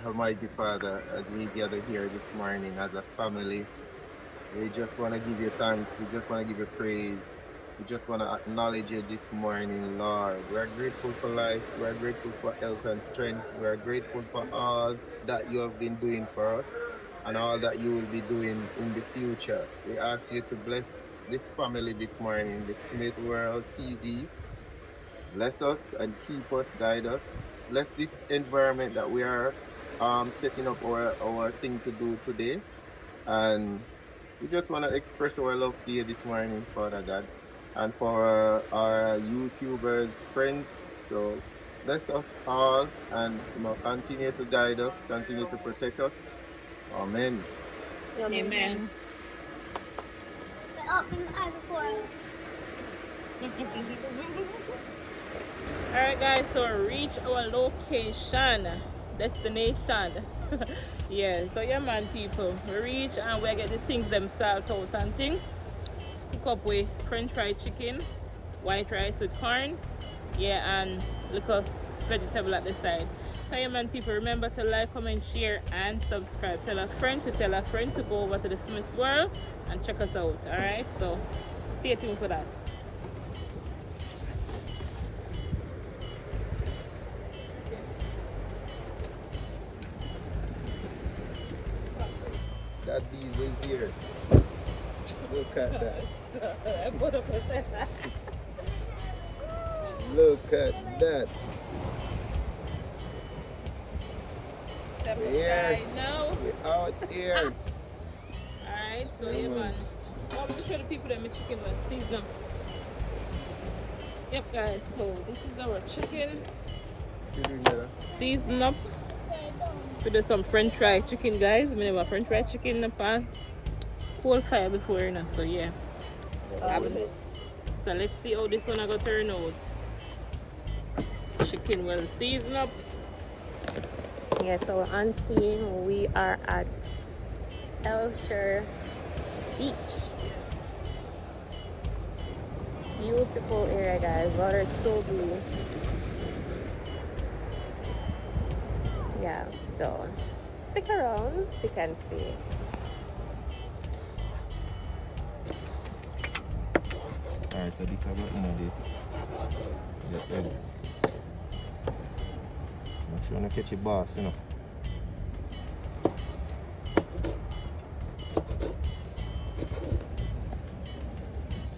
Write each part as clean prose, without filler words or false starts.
Almighty Father, as we gather here this morning as a family, we just want to give you thanks. We just want to give you praise. We just want to acknowledge you this morning, Lord. We are grateful for life. We are grateful for health and strength. We are grateful for all that you have been doing for us and all that you will be doing in the future. We ask you to bless this family this morning, the Smith World TV. Bless us and keep us, guide us. Bless this environment that we are setting up our thing to do today. And we just want to express our love to you this morning, Father God, and for our YouTubers, friends. So bless us all and continue to guide us, continue to protect us. Amen. Amen. Alright guys, so reach our location, destination. Yeah, so yeah man people, we reach and we get the things them salt out and thing. Cook up with french fried chicken, white rice with corn, yeah, and little vegetable at the side. So yeah man people, remember to like, comment, share and subscribe. Tell a friend to go over to the Smith World and check us out. Alright, so stay tuned for that. That diesel is here. Look at that. Look at that. Step Here. aside now. We're out here. Alright, so yeah man. I'm going to show the people that my chicken was seasoned. Yep guys, so this is our chicken. Season up. We do some french fried chicken guys. We never french fried chicken in the pan. Cold fire before, you know, so yeah. So let's see how this one I got turn out. Chicken well seasoned up. Yeah, so on scene we are at Elshire Beach. It's beautiful area guys. Water is so blue. Yeah, so stick around, stick and stay. Alright, so this is about get ready. Make sure you don't catch your boss, you know.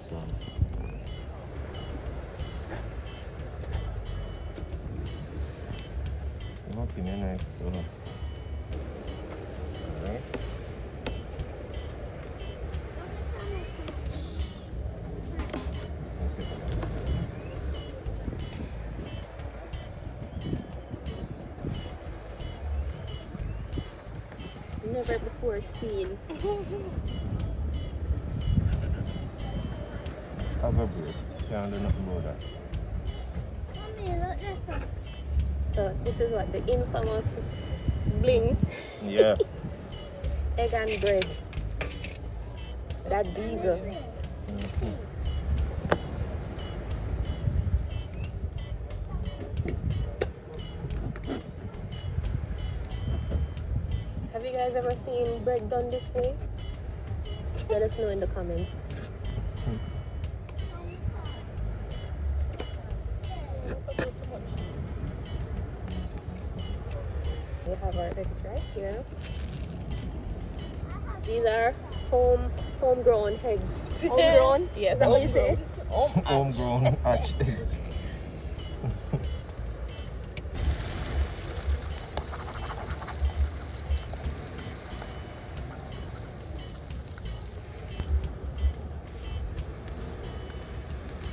So. Nothing in there. Alright. Never before seen. Have a break. Can't do nothing about that. Mommy, look this up. So this is what the infamous bling. Yeah. Egg and bread. That diesel. Have you guys ever seen bread done this way? Let us know in the comments. We have our eggs right here. These are homegrown eggs. Homegrown? Yes, Is that what you say? Homegrown hatches.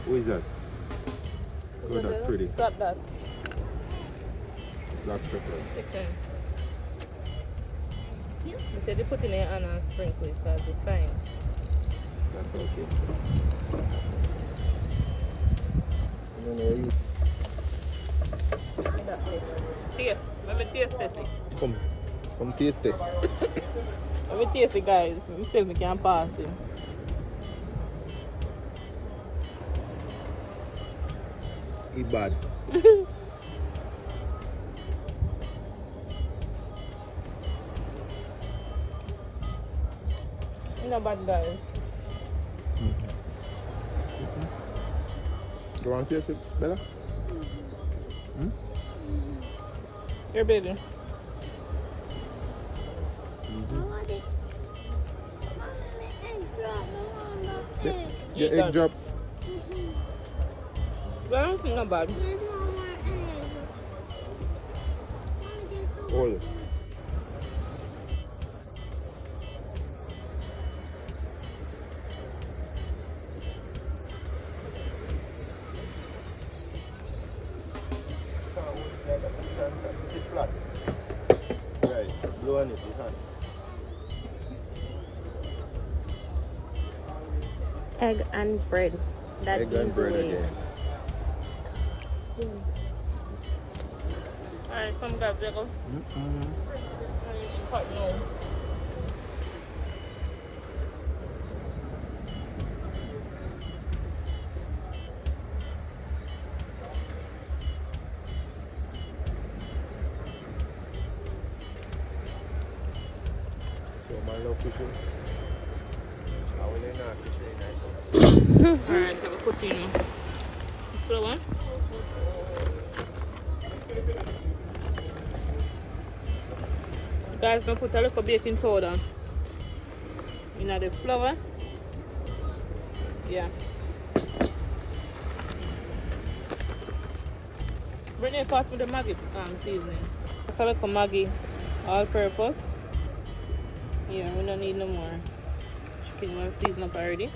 Who is that? Oh, that's pretty. Stop that. Black pepper. Chicken. You said you put in it and sprinkle it because it's fine. That's okay. And then you Taste. Let me taste this. come taste this. Let me taste it, guys. Let me see if we can pass it. Eat bad. Not bad, guys. You want to taste it, Bella? Here, baby. I want it. I want an egg drop. I want the egg. Your Eat egg drop. Well, not bad. There's no more egg. Hold it. Right, blow on it, you can. Egg and bread. That Egg and is the bread way. again. Alright, come back, Jacob. Cut now. So my love fishing. I will not fish very nice. Alright, take a put in flour. Guys, gonna put a little baking powder in the flour. Yeah. Brittany, pass me the Maggi seasoning. Just a little Maggi, all purpose. Yeah, we don't need no more. Chicken well seasoned up already.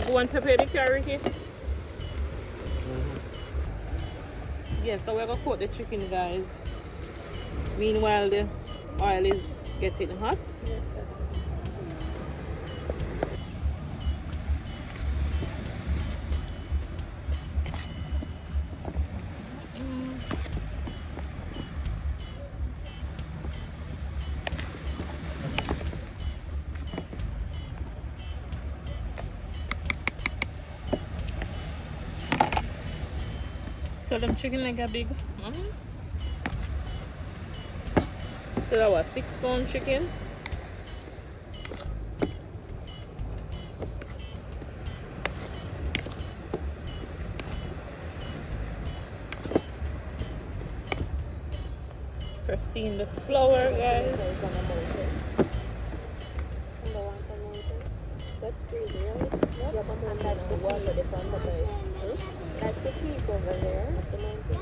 Go and prepare the carrot. Yeah, so we're gonna coat the chicken, guys. Meanwhile, the oil is getting hot. So them chicken like a big. So that was 6-pound chicken. Pressing the flour, guys. Guys on a mountain. On the Wanta mountain. That's crazy, right? Yep. And that's the water they found the guy. That's the peak over there. That's the mountain.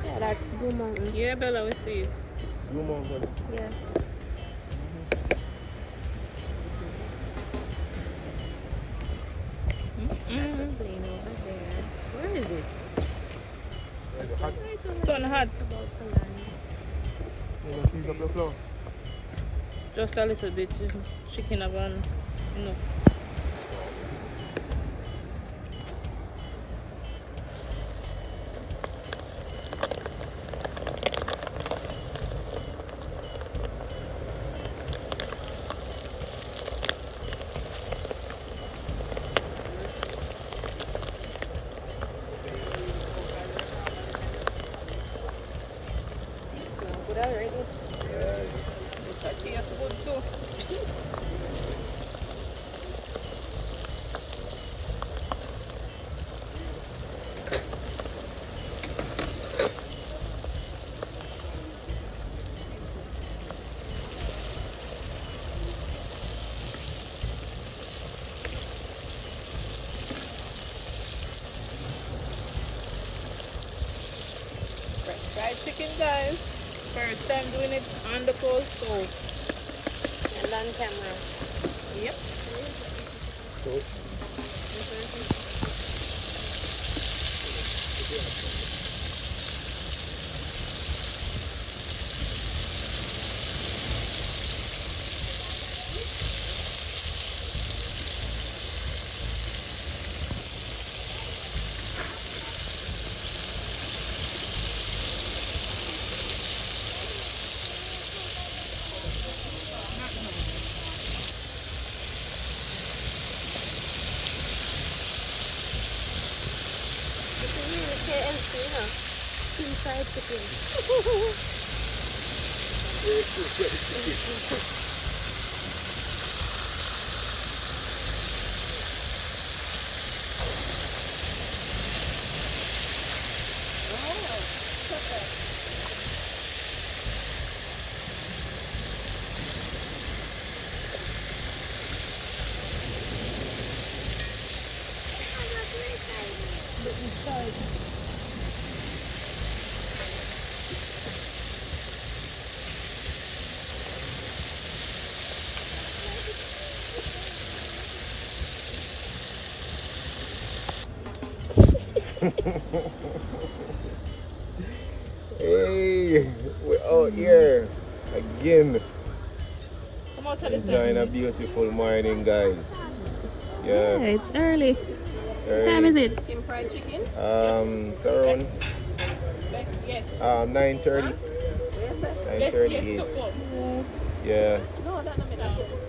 Yeah, that's Blue Mountain. Yeah, Bella, we see. Blue Mountain. Yeah. That's a plane over there. Where is it? Sun hot. It's about to land. You gonna season up the flour? Just a little bit. Chicken around. No. Good already. It tastes good too. guys. First time doing it on the cold stove. And on camera. Yep. KFC, no? King fried chicken. Hey, we're out here again. Come out of this Enjoying a one. beautiful morning, guys. Yeah. It's early. What Time is it? King fried chicken. It's around Yes. 9:30. Yes, 9:38. Yeah. No, that's not me.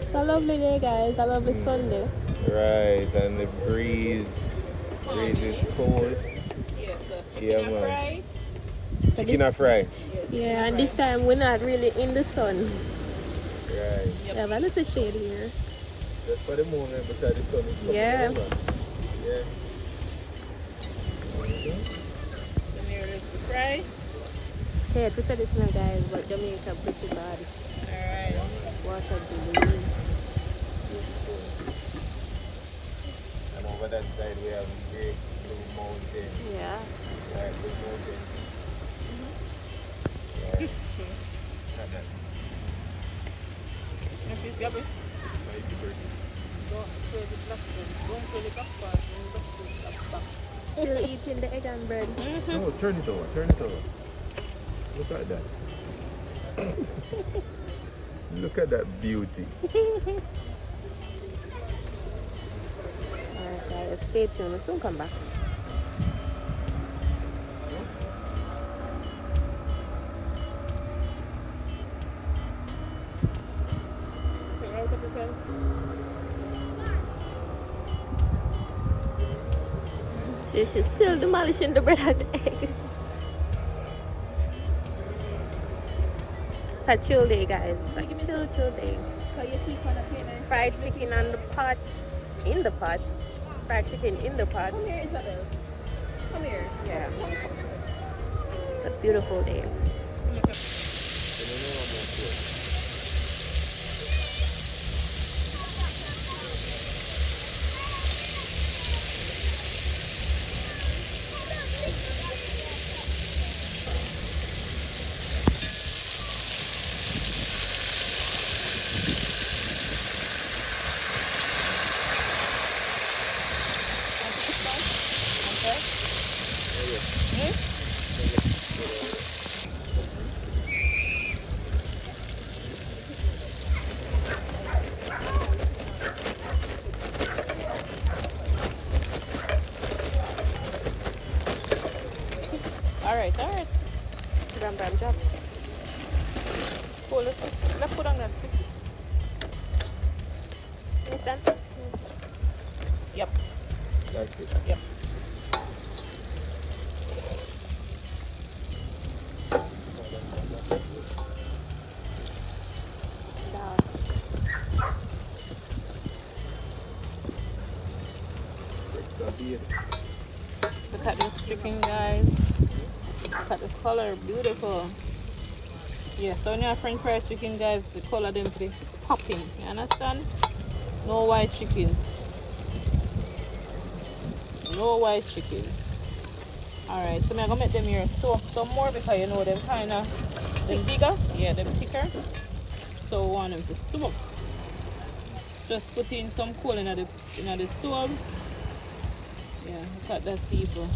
It's a lovely day, guys. A lovely Sunday. Right, and the breeze is cold. Yes, Yeah, chicken and man. fried. So Chicken this, or fry? yeah, and this time we're not really in the sun. Right. We have a little shade here. Just for the moment, because the sun is coming Yeah. over. Yeah. The nearest to fry. Hey, to say this now, guys, but Jamaica pretty bad. Alright. Water balloon. And over that side, we have great blue mountain. Yeah. Right, blue mountain. Yeah. Not that. Please, Gabby. Don't throw the black one. Don't throw the black part. Don't throw the black. Still eating the egg and bread. No, turn it over, turn it over. Look at that. Look at that beauty. Alright, guys, stay tuned. We'll soon come back. She's still demolishing the bread and the egg. It's a chill day, guys. It's a chill day. Fried chicken on the pot. In the pot. Fried chicken in the pot. Come here, Isabel. Come here. Yeah. It's a beautiful day. Alright. Bram job. Cool. Let's put on that stick. Understand? Yep. That's it. Yep. Look at this chicken, guys. Look at the color, beautiful. Yeah, so when you have French fried chicken, guys, the color them be popping. You understand? No white chicken. No white chicken. Alright, so I'm gonna make them here soak some more because you know them kinda them bigger, yeah, them thicker. So we want them to soak. Just put in some coal in the stove. Yeah, look at that, people.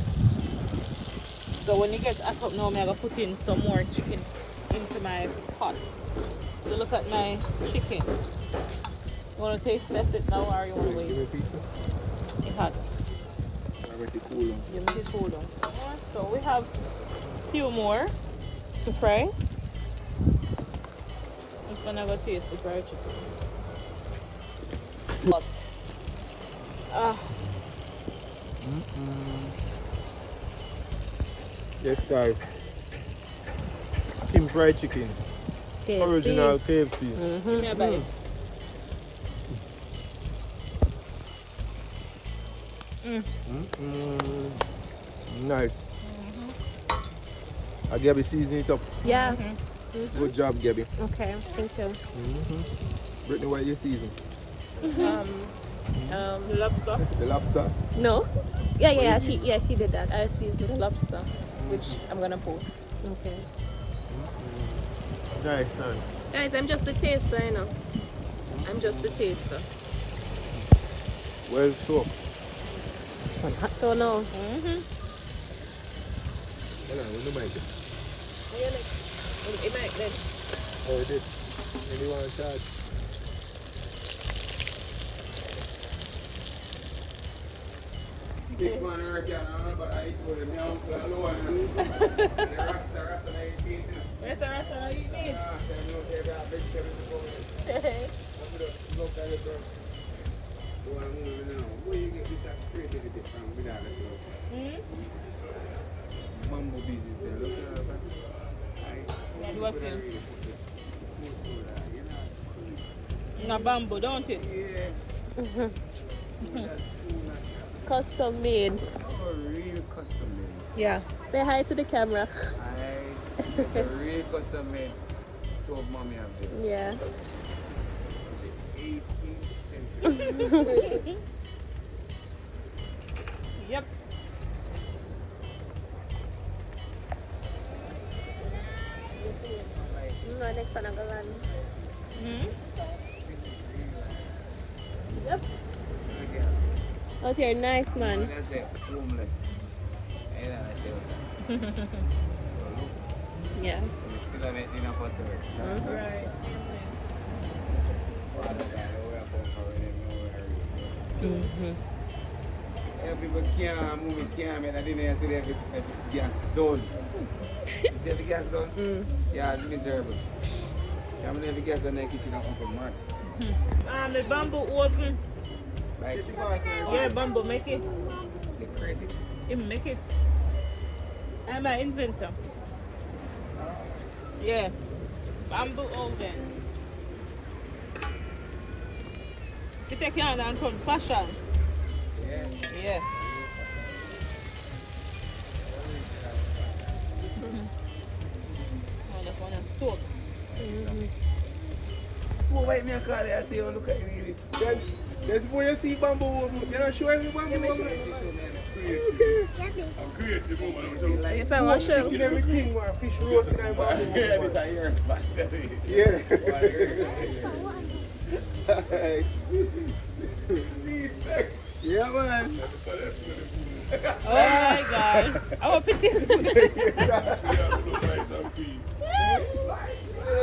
So when it gets hot up now, I'm gonna put in some more chicken into my pot. So look at my chicken. You wanna taste test it now or you wanna wait? Give me a pizza. It's hot. I make it cool down. You make it cool down. Alright, so we have a few more to fry. Just gonna go taste the fried chicken. But Yes, guys. Kim fried chicken. KFC. Original KFC. give me a bite. Nice. I Gabby season it up. Yeah. Good job, Gabby. Okay, thank you. Brittany, what you season? The lobster. The lobster. No? Yeah, she did that. I seasoned the lobster, which I'm gonna post. Okay. Nice, nice. Guys, I'm just the taster, you know. I'm just the taster. Well soaked. Hot so now. Hold on, when the mic? It might then. Oh, it did. Anyone in charge? Six man work here now, but I eat with me uncle alone. The rasta I eat. Where's the rest of you need? Say no, say that vegetable is coming. I'm gonna look at it, bro. Do I move now? Where you get this creativity from? Without it, Mambo business there. Look at that. Yeah, do what thing? Na bamboo, don't it? Yeah. Custom made. Oh, real custom made. Yeah. Say hi to the camera. It's a real custom made stove mommy have there. Yeah. The 18th century. Yep. No, next one I'm gonna run. Yep. Out here, nice man. That's it. Homeless. I know that's it. Yeah. We still have it in a possible. Right. People can't move it, can't make that dinner until they have this gas done. You see the gas done? Yeah, it's miserable. I'm going to gas done in the kitchen and open mad. The bamboo oven. Like, Yeah, bamboo, make it. the creative. You make it. I'm an inventor. Yeah. Bamboo oven. You take your hand and turn fashion. Yeah. Yeah. Oh, that's one of soap. Who wait me a call there and say, oh, look at this. Then, that's where you see bamboo. You're not showing me bamboo. I'm creative, woman. If I wash it. Chicken, everything, man. Fish roast in bamboo. Yeah, this is your spot. Yeah. Yeah, man. Oh my god. I want pity. I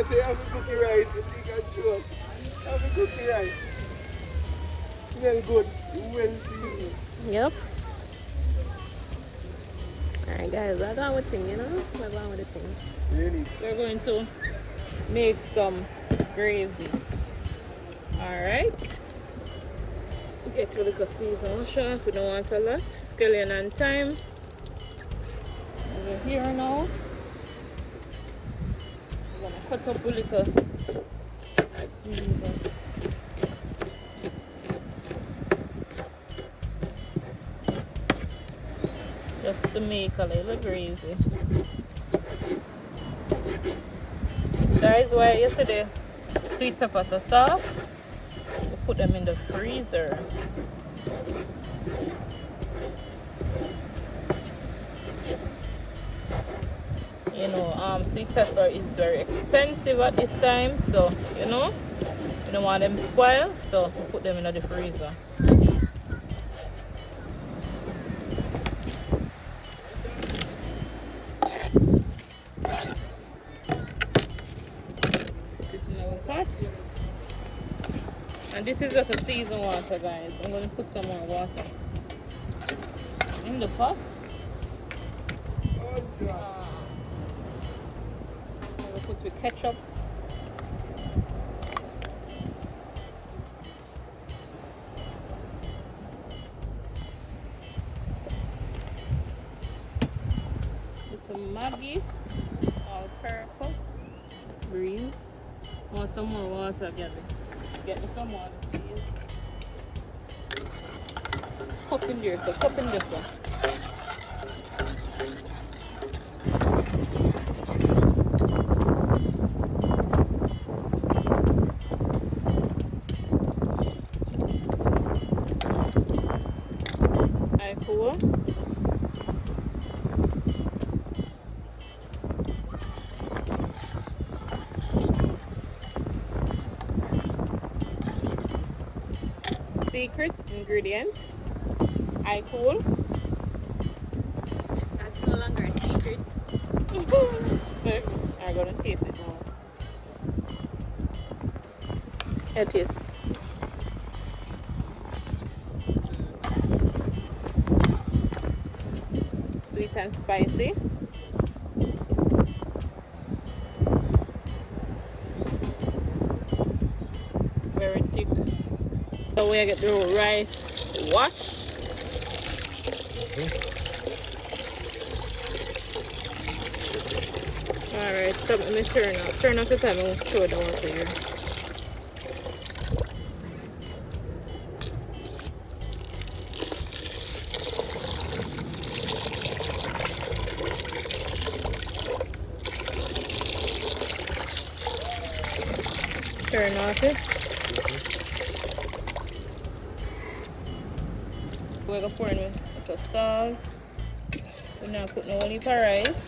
say, have a cookie rice. You think I'm sure. Have a cookie rice. Very good. Well seasoned. Yep. Alright guys, we're going with thing, you know? We're going with the thing. Really? We're going to make some gravy. Alright. Get to the season shot. We don't want a lot. Scallion and thyme. Over here now. I'm gonna cut up a little season. Just to make a little gravy. That is why yesterday sweet peppers are soft. We put them in the freezer. You know, sweet pepper is very expensive at this time, so you know, you don't want them spoil, so put them in the freezer. Put it in our pot. And this is just a seasoned water, guys. I'm going to put some more water in the pot. I'm going to put with ketchup. With some Maggi, all-purpose, breeze. Want some more water, Gabby? Get me some water, please. Cup in there, so cup in this one. ICOOL. Secret ingredient, ICOOL. That's no longer a secret. So I'm gonna taste it now. It is. Sweet and spicy. Very thick. So we get the rice wash. Alright, stop, let me turn off the time and we'll throw the water here. Turn off it. We're going to pour in the salt. We're now putting a little rice.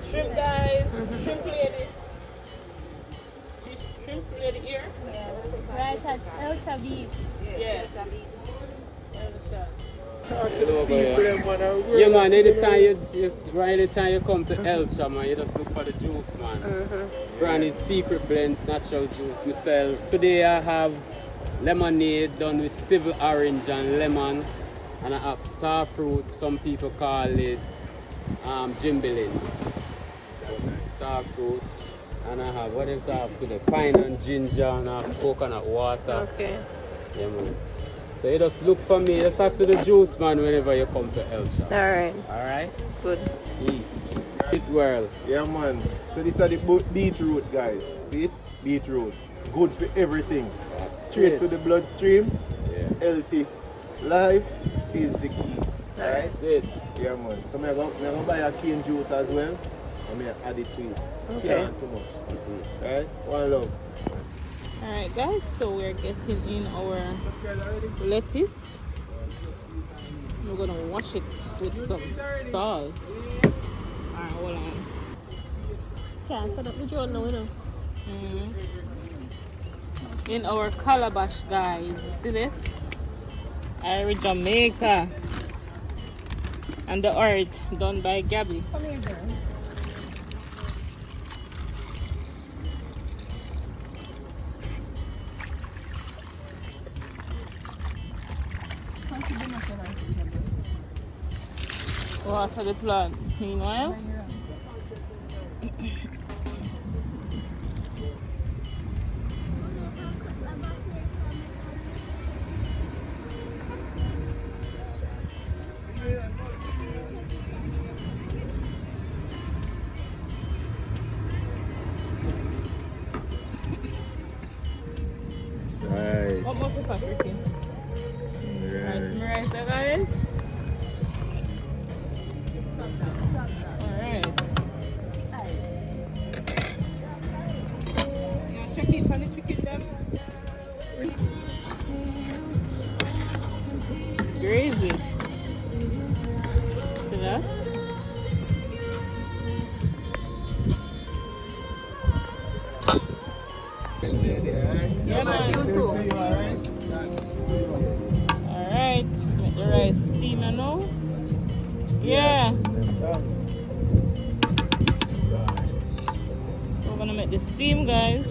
Shrimp, guys. Shrimp lady. Shrimp lady here. Yeah. Right at Elsha Beach. Yeah. Yeah, man, anytime you come to Elcha, man, you just look for the juice, man. Brand secret blends, natural juice. Myself. Today I have lemonade done with civil orange and lemon, and I have star fruit. Some people call it jimbilin. Star fruit, and I have what else I have today? Pine and ginger, and I have coconut water. Okay. Yeah, man. So you just look for me, just ask for the juice, man, whenever you come to Elsha. Alright. Alright? Good. Peace. It world. Yeah, man. So these are the beetroot, guys. See it? Beetroot. Good for everything. Straight to the bloodstream. Yeah. Healthy. Life is the key. That's Right? it. Yeah, man. So I'm going to buy a cane juice as well. I'm going to add it to it. Okay. Can't too much. Right? One love. Alright, guys, so we're getting in our lettuce. We're gonna wash it with some salt. Alright, hold on. Yeah, so that we don't know, you know. In our calabash, guys. See this? Irish Jamaica. And the art done by Gabby. Come here, girl. Water the plant. Meanwhile, Right. what more pepper, Ricky? Right, some rice, guys. Alright. Yeah, check it for the chicken them. make the steam, guys.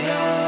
Yeah.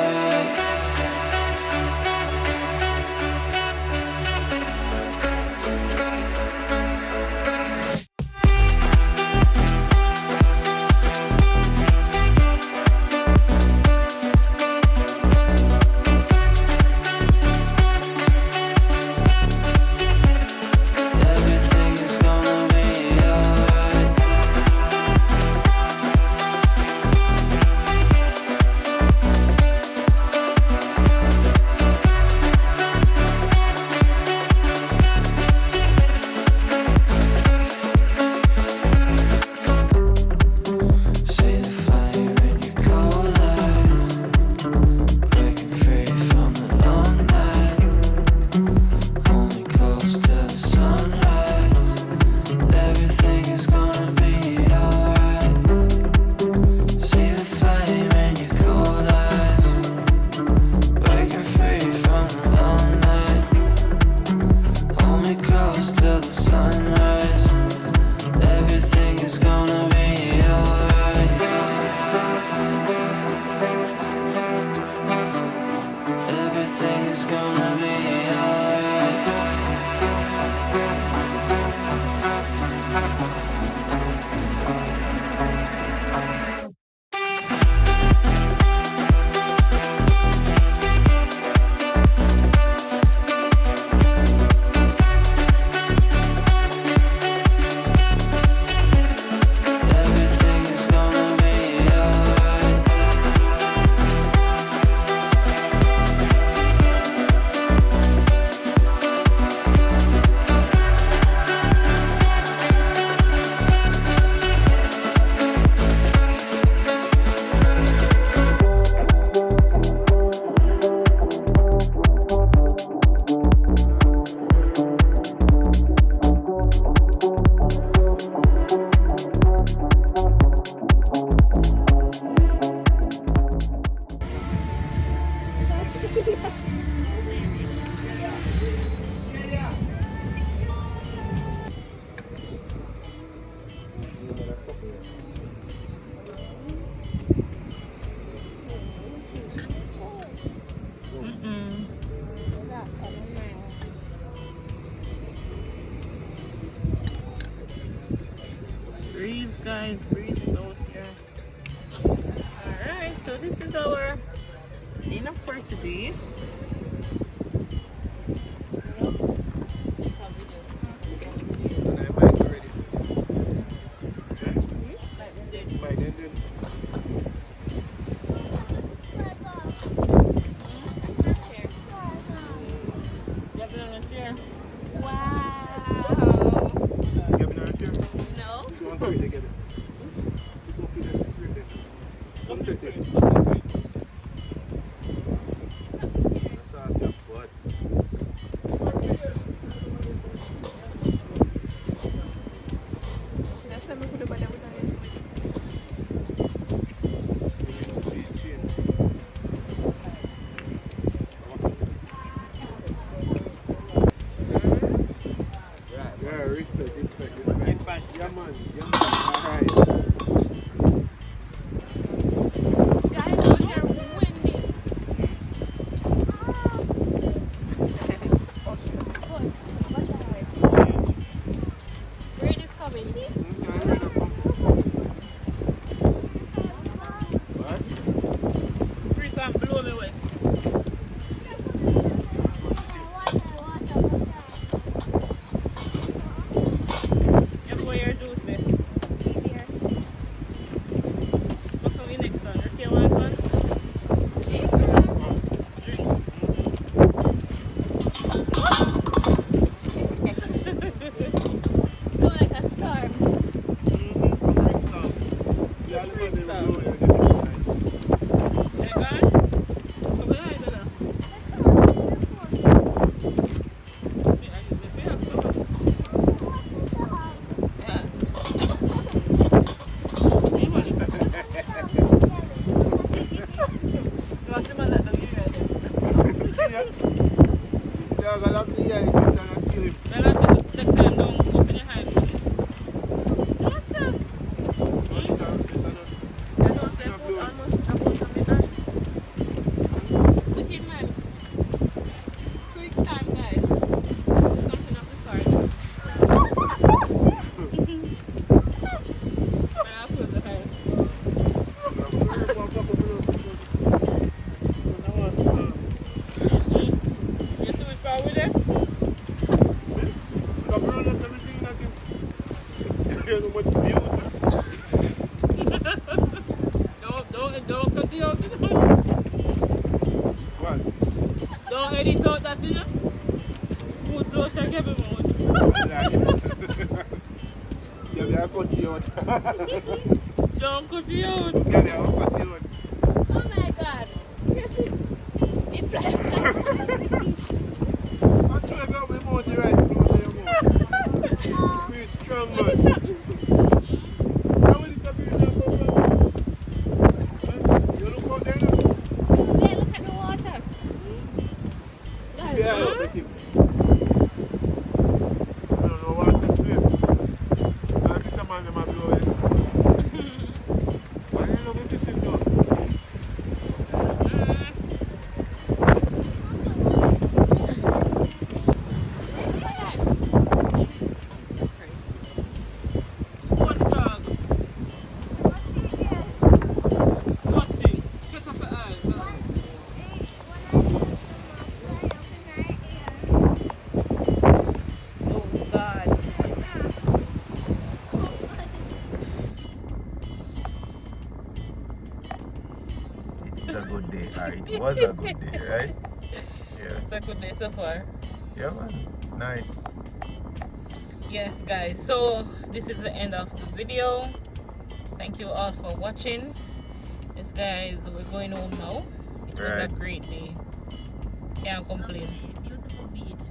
Breeze, guys, breeze is out here. Alright, so this is our dinner for today. There's so much views. Don't cut it out, you know. What? Don't edit out that, you know. Food blows like every mouth. Yeah, we are cut you out. Don't cut it out. Yeah, we are cut you out. Oh my god. Seriously. It flies. I'm trying to go with more the rice close to your mouth. Pretty strong, man. How will this appear in your mouth? You look out there now? Yeah, look at the water. Yeah, I'll take him. I don't know what to do. I think some man them are blowing. Why do you know me fishing now? One dog. Nothing. Shut up your eyes. Oh God. It's a good day. It was a good day, right? Yeah. It's a good day so far. Yeah, man. Nice. Yes, guys, so this is the end of the video. Thank you all for watching. Yes, guys, we're going home now. It was a Right. great day. Can't complain. Beautiful beach.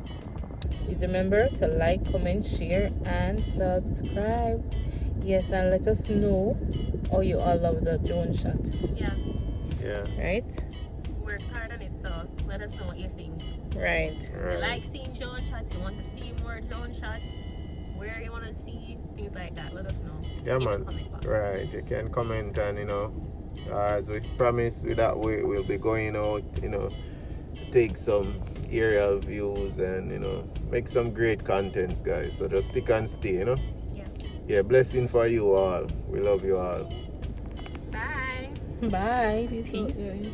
Please remember to like, comment, share, and subscribe. Yes, and let us know how you all love the drone shot. Yeah, Yeah. Right? worked hard on it, so let us know what you think. Right. You Right. like seeing drone shots, you want to see more drone shots, where you want to see, things like that, let us know. Yeah, in the man. comment box. Right. You can comment and as we promised, with that way we'll be going out, to take some aerial views and make some great contents, guys. So just stick and stay, Yeah. Yeah, blessing for you all. We love you all. Bye. Bye. Peace.